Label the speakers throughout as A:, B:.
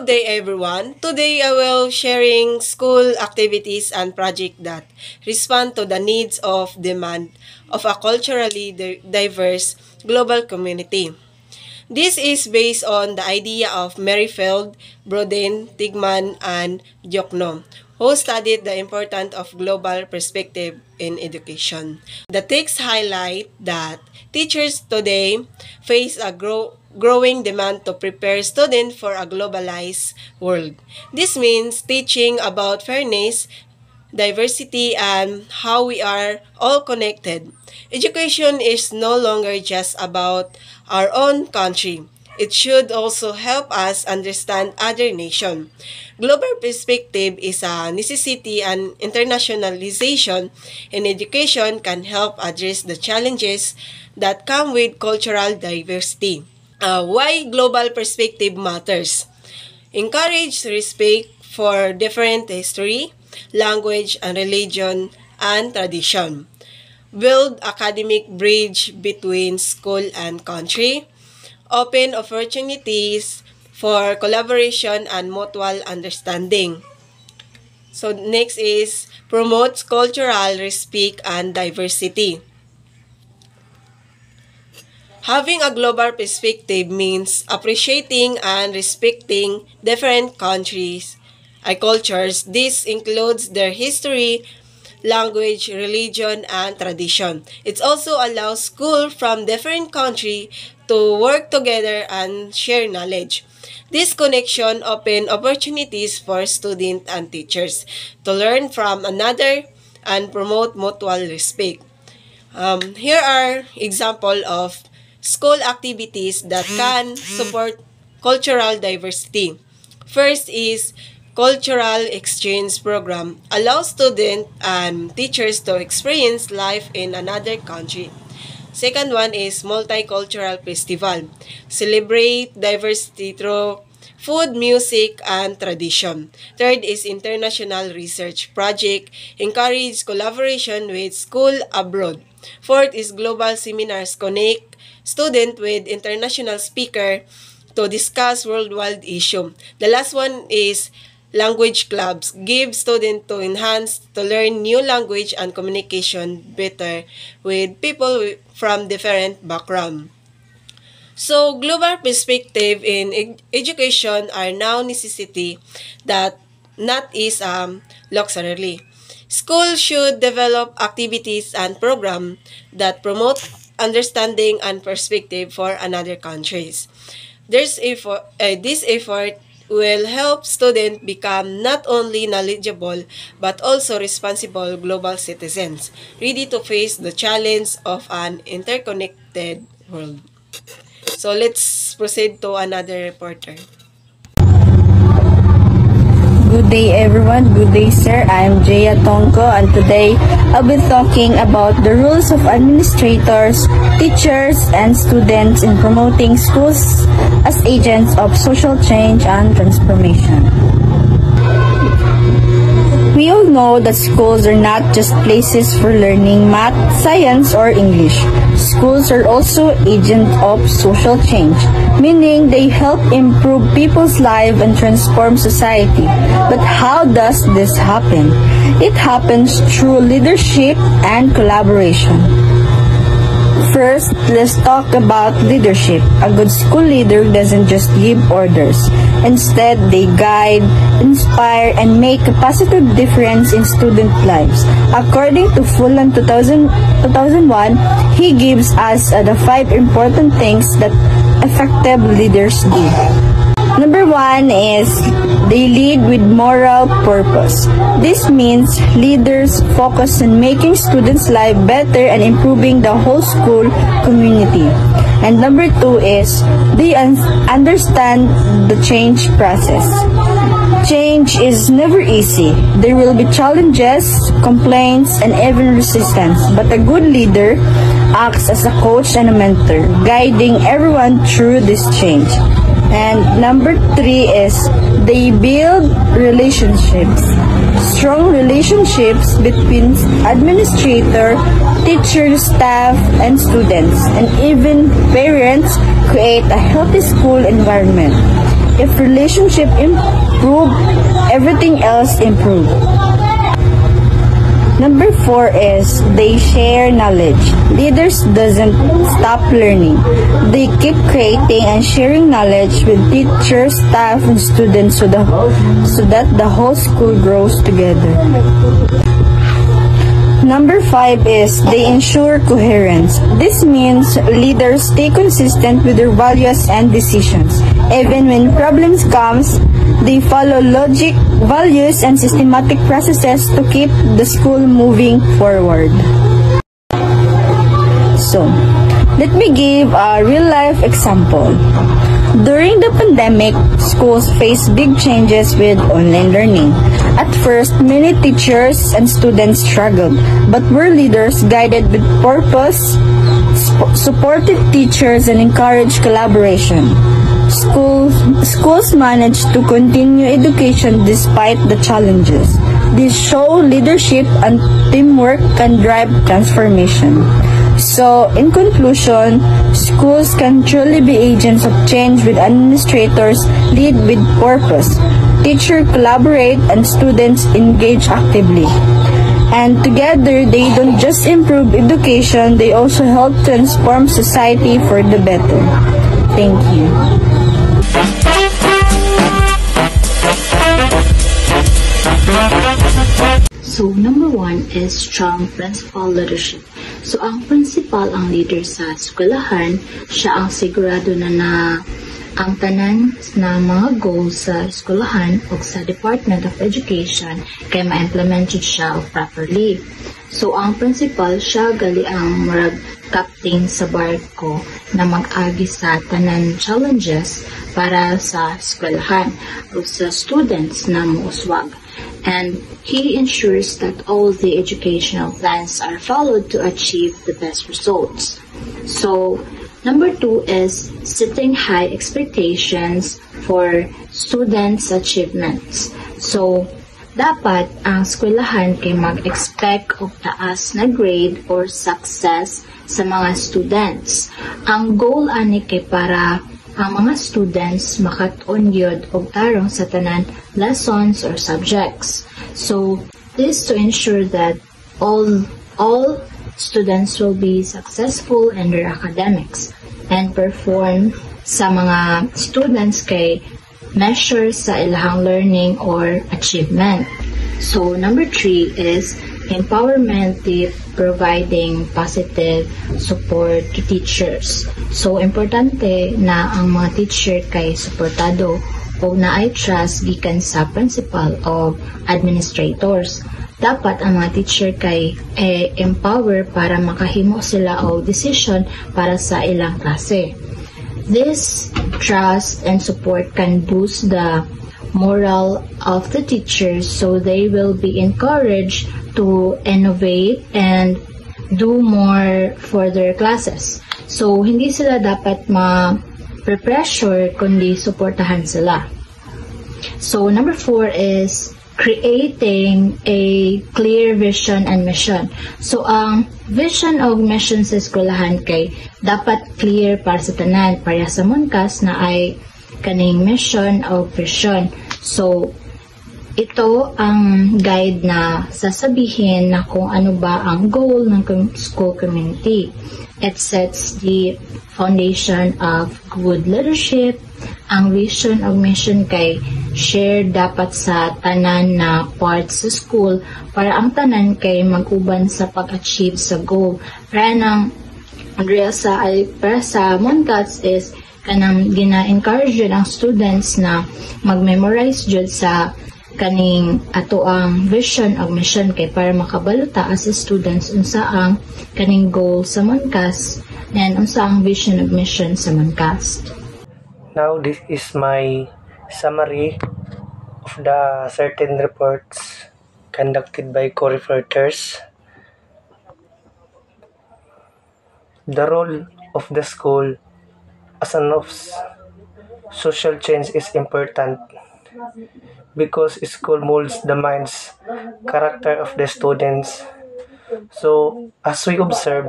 A: day everyone. Today I will sharing school activities and project that respond to the needs of demand of a culturally diverse global community. This is based on the idea of Merrifield, Brodin, Tigman, and Diokno, who studied the importance of global perspective in education. The text highlight that teachers today face a growing demand to prepare students for a globalized world. This means teaching about fairness, diversity, and how we are all connected. Education is no longer just about our own country. It should also help us understand other nations. Global perspective is a necessity, and internationalization in education can help address the challenges that come with cultural diversity. Why global perspective matters? Encourage respect for different history, language, and religion and tradition. Build academic bridge between school and country. Open opportunities for collaboration and mutual understanding. So next is promotes cultural respect and diversity. Having a global perspective means appreciating and respecting different countries and cultures. This includes their history, language, religion, and tradition. It also allows schools from different countries to work together and share knowledge. This connection opens opportunities for students and teachers to learn from another and promote mutual respect. Here are examples of school activities that can support cultural diversity. First is Cultural Exchange Program. Allows students and teachers to experience life in another country. Second one is Multicultural Festival. Celebrate diversity through food, music, and tradition. Third is International Research Project. Encourage collaboration with school abroad. Fourth is Global Seminars. Connect student with international speaker to discuss worldwide issue. The last one is Language Clubs. Give students to enhance to learn new language and communication better with people from different background. So global perspective in education are now necessity that not is luxury. Schools should develop activities and programs that promote understanding and perspective for another countries. This effort will help students become not only knowledgeable but also responsible global citizens, ready to face the challenge of an interconnected world. So let's proceed to another reporter.
B: Good day everyone, good day sir. I'm Jaya Tongko and today I'll be talking about the roles of administrators, teachers, and students in promoting schools as agents of social change and transformation. We all know that schools are not just places for learning math, science, or English. Schools are also agents of social change, meaning they help improve people's lives and transform society. But how does this happen? It happens through leadership and collaboration. First, let's talk about leadership. A good school leader doesn't just give orders. Instead, they guide, inspire, and make a positive difference in student lives. According to Fulan 2001, he gives us the 5 important things that effective leaders do. Number 1 is they lead with moral purpose. This means leaders focus on making students' life better and improving the whole school community. And number 2 is they understand the change process. Change is never easy. There will be challenges, complaints, and even resistance. But a good leader acts as a coach and a mentor, guiding everyone through this change. And number 3 is they build relationships. Strong relationships between administrator, teachers, staff, and students, and even parents create a healthy school environment. If relationship improve, everything else improve. Number 4 is they share knowledge. Leaders doesn't stop learning. They keep creating and sharing knowledge with teachers, staff, and students so that the whole school grows together. Number 5 is they ensure coherence. This means leaders stay consistent with their values and decisions. Even when problems comes, they follow logic, values, and systematic processes to keep the school moving forward. So, let me give a real-life example. During the pandemic, schools faced big changes with online learning. At first, many teachers and students struggled, but were leaders guided with purpose, supported teachers, and encouraged collaboration. Schools managed to continue education despite the challenges. This show leadership and teamwork can drive transformation. So, in conclusion, schools can truly be agents of change with administrators lead with purpose. Teachers collaborate and students engage actively. And together, they don't just improve education, they also help transform society for the better. Thank you.
C: So, number 1 is strong principal leadership. So, ang principal ang leader sa eskwelahan, siya ang sigurado na ang tanan na mga goals sa eskwelahan o sa Department of Education kay ma-implement siya properly. So, ang principal, siya gali ang marag captain sa barko na mag-agi sa tanan challenges para sa eskwelahan o sa students na muuswag. And he ensures that all the educational plans are followed to achieve the best results. So, number 2 is setting high expectations for students' achievements. So, dapat ang eskwelahan kay mag-expect og taas na grade or success sa mga students. Ang goal ani kay para ang mga students makatun yun og tarong sa tanan lessons or subjects. So, this to ensure that all students will be successful in their academics and perform sa mga students kay measure sa ilahang learning or achievement. So, number 3 is empowerment, providing positive support to teachers. So, importante na ang mga teacher kay suportado o na ay trust gikan sa principal o administrators. Dapat ang mga teacher kay empower para makahimo sila o decision para sa ilang klase. This trust and support can boost the morale of the teachers so they will be encouraged to innovate and do more for their classes. So, hindi sila dapat ma-pressure kundi suportahan sila. So, number 4 is creating a clear vision and mission. So, ang vision o mission sa eskwelahan kay dapat clear para sa tanan, para sa Monkas na ay kaning mission o vision. So, ito ang guide na sasabihin na kung ano ba ang goal ng school community. It sets the foundation of good leadership. Ang vision o mission kay share dapat sa tanan na parts sa school para ang tanan kay mag-uban sa pag-achieve sa goal. Para sa Monkas is kanang gina-encourage yun ang students na mag-memorize jud sa kaning ato ang vision o mission kay para makabaluta as a students unsa ang kaning goal sa Monkas and unsa ang vision o mission sa Monkas.
D: Now this is my summary of the certain reports conducted by co-reporters. The role of the school as an of social change is important because school molds the minds, character of the students. So, as we observe,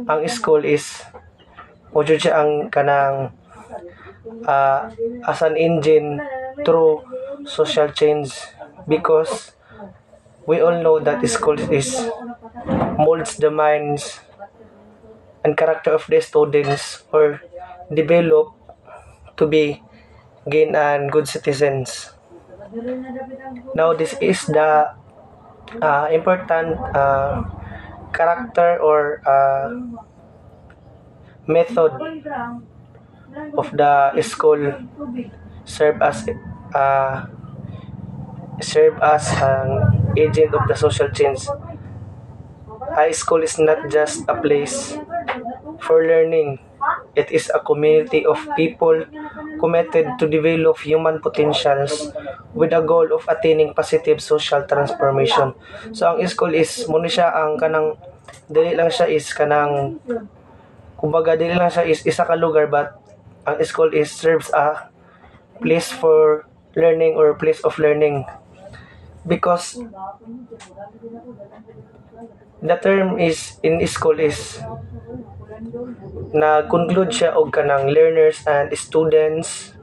D: ang school is o siya ang kanang as an engine through social change, because we all know that school is molds the minds and character of the students or develop to be gain and good citizens. Now this is the important character or method of the school serve as an agent of the social change. High school is not just a place for learning. It is a community of people committed to develop human potentials with a goal of attaining positive social transformation. So ang school is muna siya ang kanang dili lang siya is kanang kumbaga dili lang siya is isa ka lugar, but ang school is serves a place for learning or place of learning, because the term is in school is na-conclude siya og kanang learners and students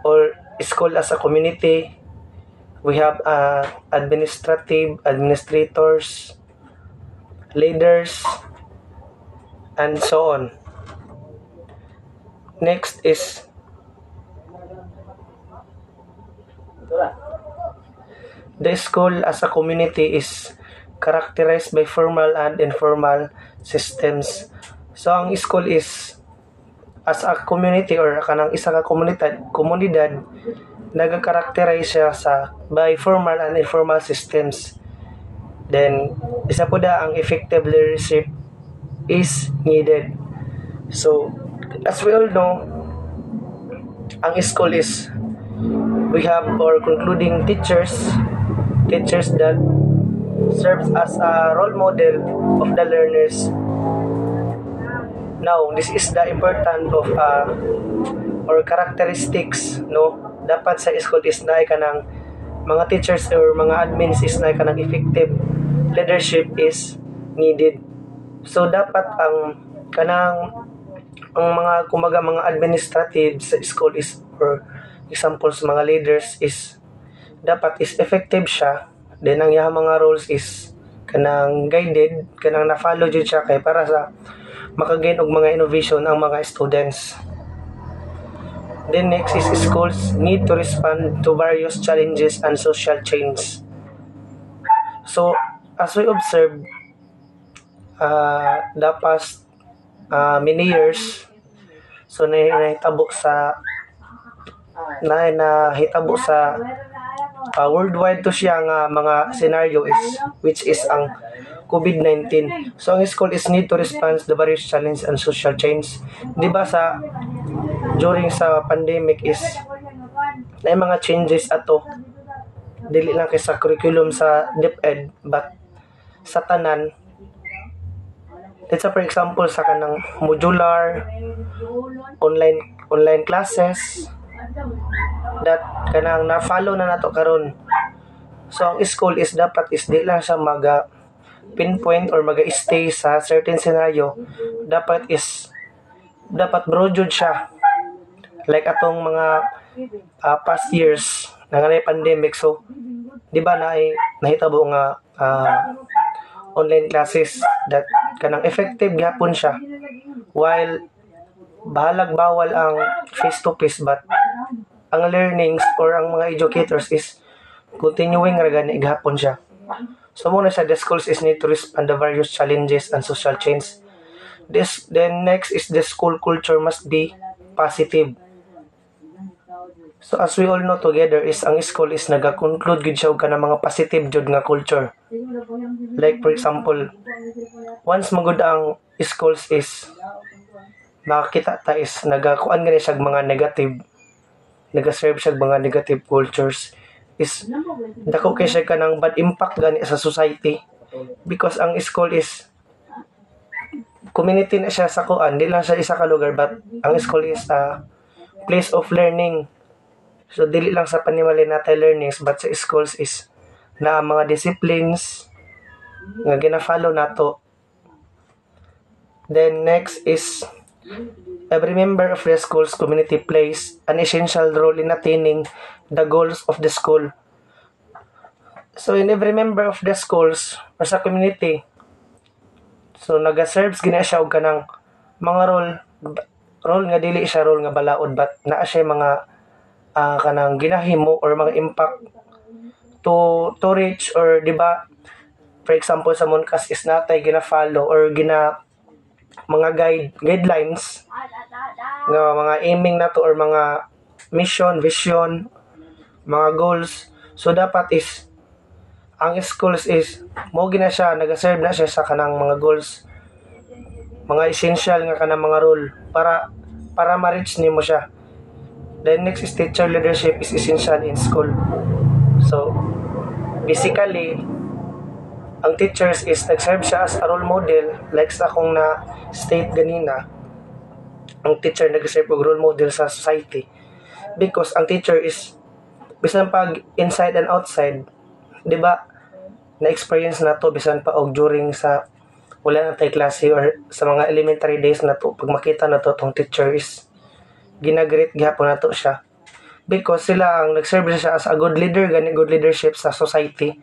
D: or school as a community. We have administrators, leaders, and so on. Next is the school as a community is characterized by formal and informal systems. So ang school is as a community or kanang isa ka komunidad nagka-characterize siya by formal and informal systems. Then isa po ang effective leadership is needed. So as we all know, ang school is we have or concluding teachers that serves as a role model of the learners. Now, this is the important of or characteristics, no? Dapat sa school is na kanang mga teachers or mga admins is na kanang effective leadership is needed. So dapat ang mga kumaga mga administrative sa school is for examples mga leaders is dapat is effective siya. Then ang iyang mga roles is kanang guided, kanang na-follow jud siya kay para sa makagain og mga innovation ang mga students. Then next is schools need to respond to various challenges and social change. So as we observe the past many years, so nahitabo sa worldwide to siya nga mga scenario is which is ang COVID-19. So ang school is need to respond to the various challenges and social change. Di ba during sa pandemic is na mga changes ato dili lang kay sa curriculum sa DepEd but sa tanan. Let's say for example sa kanang modular online classes that kanang na-follow na nato karon. So ang school is dapat is di lang siya pinpoint or stay sa certain scenario. Dapat broad siya. Like atong mga past years na pandemic. So di ba nahitabo nga online classes that kanang effective gyapon siya. While bahalag bawal ang face to face, but ang learnings or ang mga educators is continuing ra gani gyapon siya. So muna sa the schools is need to respond to various challenges and social change. Then next is the school culture must be positive. So as we all know together is ang school is naga-conclude gid siya og kanang mga positive jud nga culture. Like for example, once magud ang schools is makakita ta is nagakuan gani siya mga nagaserve siya mga negative cultures is dako kay siya kanang bad impact gani sa society, because ang school is community na siya sa kuan, di lang siya isa ka lugar, but ang school is a place of learning. So dili lang sa panimali natin learnings, but sa schools is na mga disciplines nga gina-follow nato. Then next is Every member of the school's community plays an essential role in attaining the goals of the school. So in every member of the schools or sa community, so nagaserves gina siya og kanang mga role nga dili siya role nga balaod, but naa siya mga kanang ginahimo or mga impact to reach, or di ba, for example sa Monkas is natay gina-follow or mga guidelines nga mga aiming na to or mga mission, vision, mga goals. So dapat is ang schools is mo gina siya nagaserve na siya sa kanang mga goals, mga essential nga kanang mga role para ma-reach nimo siya. Then next is teacher leadership is essential in school. So basically ang teachers is nag-serve siya as a role model, like sa akong na state ganina, ang teacher nag-serve og role model sa society, because ang teacher is bisan pag inside and outside, di ba, na-experience na to bisan pa og during sa wala na tay klase or sa mga elementary days na to, pag makita na to tong teacher is ginagreat gihapon na to siya, because sila ang nag-serve siya as a good leader, gani good leadership sa society.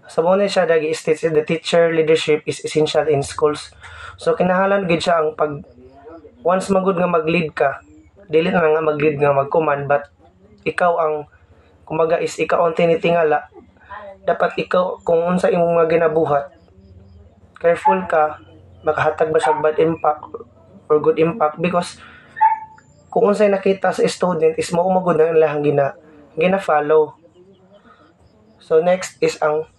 D: Sa muna siya dagi states the teacher leadership is essential in schools. So kinahanglan gid siya ang pag once magud nga mag-lead ka, dili na nga mag-lead nga mag-command, but ikaw ang kumaga is ikaw ang tinitingala. Dapat ikaw kung unsa imong mga ginabuhat, careful ka makahatag ba siya bad impact or good impact, because kung unsay nakita sa student is mao magud ang ilang gina-follow. So next is ang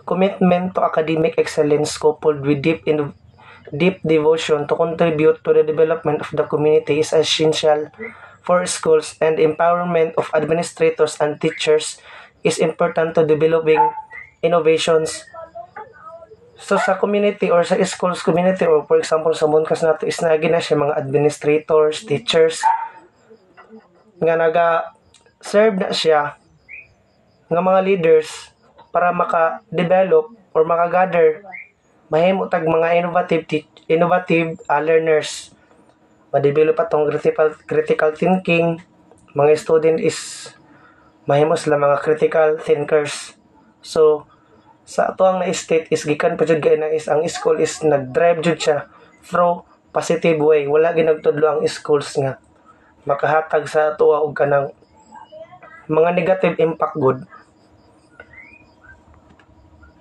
D: commitment to academic excellence coupled with deep devotion to contribute to the development of the community is essential for schools, and empowerment of administrators and teachers is important to developing innovations. So sa community or sa schools community, or for example sa Monkas nato is nagi na siya mga administrators, teachers nga naga-serve na siya nga mga leaders para maka-develop or maka-gather mahimo tag mga innovative learners, ma-develop atong critical thinking. Mga student is mahimo sila mga critical thinkers. So sa ato ang na-state is gikan pa jud na is ang school is nag-drive jud siya through positive way. Wala ginagtudlo ang schools nga makahatag sa ato og kanang mga negative impact good.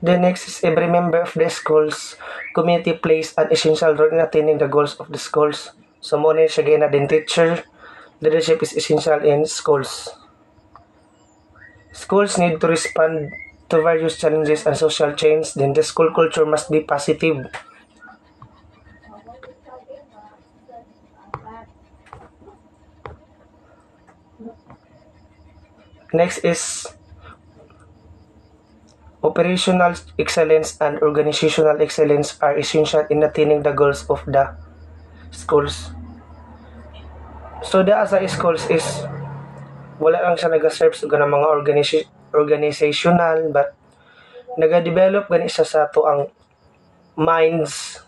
D: The next is every member of the school's community plays an essential role in attaining the goals of the schools. So mo ni siya gina din teacher leadership is essential in schools. Schools need to respond to various challenges and social change. Then the school culture must be positive. Next is operational excellence and organizational excellence are essential in attaining the goals of the schools. So sa schools is wala lang siya nag-serve sa mga organizational, but nag-develop gani siya sa to ang minds,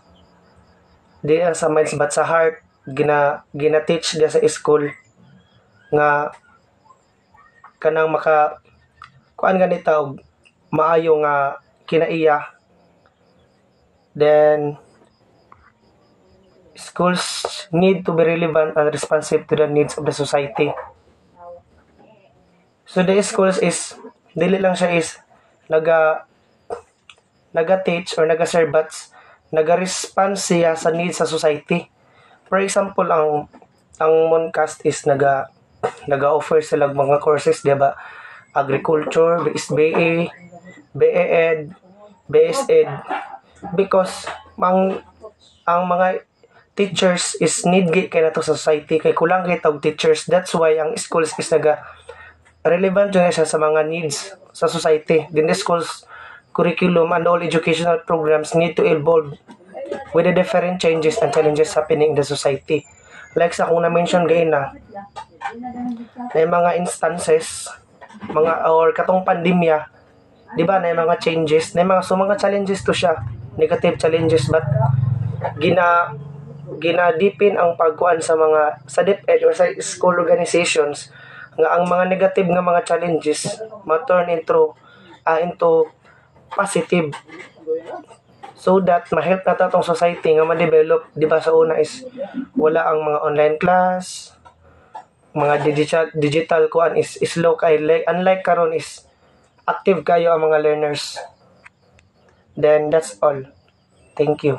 D: di sa minds but sa heart, gina-teach dia sa school nga kanang maka kuan ganita og maayo nga kinaiya. Then schools need to be relevant and responsive to the needs of the society. So the schools is dili lang siya is naga-teach or naga-serve, but naga-respond siya sa needs sa society. For example, ang Moncast is naga-offer sila mga courses, di ba? Agriculture, BA, BAEd, BSEd, because ang mga teachers is need kay nato sa society, kay kulang kay tawag teachers. That's why ang schools is relevant yun siya sa mga needs sa society. Then the schools curriculum and all educational programs need to evolve with the different changes and challenges happening in the society. Like sa kung na-mention gain na may mga instances, mga or katong pandemya, di ba, na mga changes, na mga, so mga challenges to siya, negative challenges, but ginadipin ang pagkuan sa DepEd or sa school organizations nga ang mga negative nga mga challenges ma-turn into positive, so that ma-help na tatong society nga ma-develop. Di ba, sa una is wala ang mga online class, mga digital kuan is slow kay, unlike karon is active kayo ang mga learners. Then that's all. Thank you.